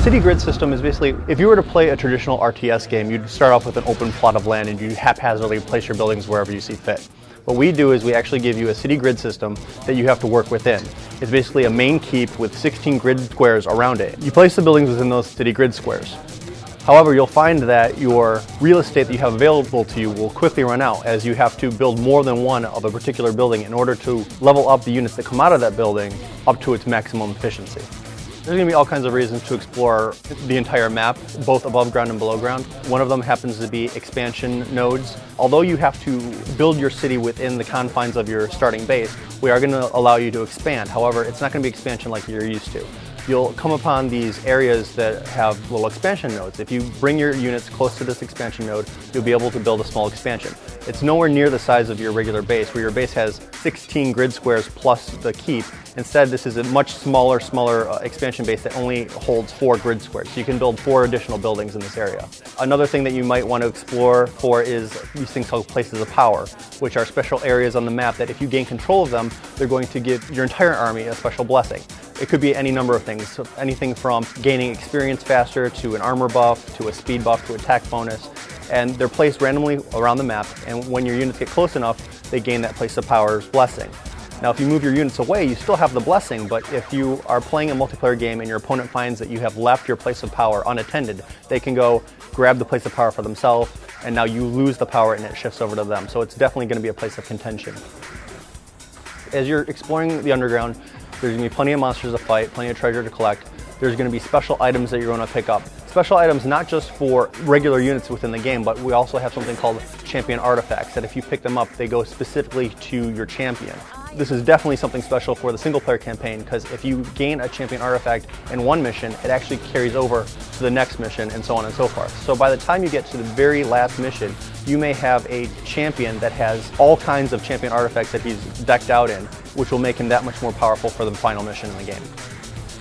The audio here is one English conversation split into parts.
city grid system is basically, if you were to play a traditional RTS game, you'd start off with an open plot of land and you haphazardly place your buildings wherever you see fit. What we do is we actually give you a city grid system that you have to work within. It's basically a main keep with 16 grid squares around it. You place the buildings within those city grid squares. However, you'll find that your real estate that you have available to you will quickly run out, as you have to build more than one of a particular building in order to level up the units that come out of that building up to its maximum efficiency. There's going to be all kinds of reasons to explore the entire map, both above ground and below ground. One of them happens to be expansion nodes. Although you have to build your city within the confines of your starting base, we are going to allow you to expand. However, it's not going to be expansion like you're used to. You'll come upon these areas that have little expansion nodes. If you bring your units close to this expansion node, you'll be able to build a small expansion. It's nowhere near the size of your regular base, where your base has 16 grid squares plus the keep. Instead, this is a much smaller expansion base that only holds 4 grid squares. So you can build 4 additional buildings in this area. Another thing that you might want to explore for is these things called places of power, which are special areas on the map that if you gain control of them, they're going to give your entire army a special blessing. It could be any number of things, so anything from gaining experience faster to an armor buff, to a speed buff, to attack bonus. And they're placed randomly around the map, and when your units get close enough, they gain that place of power's blessing. Now, if you move your units away, you still have the blessing, but if you are playing a multiplayer game and your opponent finds that you have left your place of power unattended, they can go grab the place of power for themselves, and now you lose the power and it shifts over to them. So it's definitely going to be a place of contention. As you're exploring the underground, there's going to be plenty of monsters to fight, plenty of treasure to collect. There's going to be special items that you're going to pick up. Special items not just for regular units within the game, but we also have something called champion artifacts that if you pick them up, they go specifically to your champion. This is definitely something special for the single player campaign, because if you gain a champion artifact in one mission, it actually carries over to the next mission and so on and so forth. So by the time you get to the very last mission, you may have a champion that has all kinds of champion artifacts that he's decked out in, which will make him that much more powerful for the final mission in the game.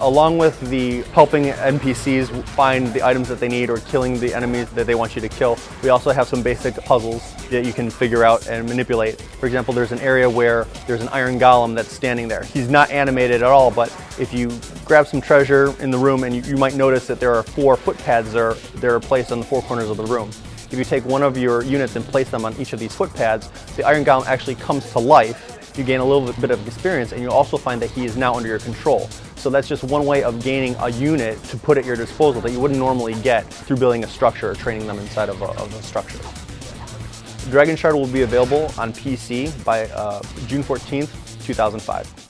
Along with the helping NPCs find the items that they need or killing the enemies that they want you to kill, we also have some basic puzzles that you can figure out and manipulate. For example, there's an area where there's an iron golem that's standing there. He's not animated at all, but if you grab some treasure in the room, and you might notice that there are 4 footpads that are placed on the 4 corners of the room. If you take one of your units and place them on each of these footpads, the iron golem actually comes to life. You gain a little bit of experience, and you'll also find that he is now under your control. So that's just one way of gaining a unit to put at your disposal that you wouldn't normally get through building a structure or training them inside of a structure. Dragonshard will be available on PC by June 14th, 2005.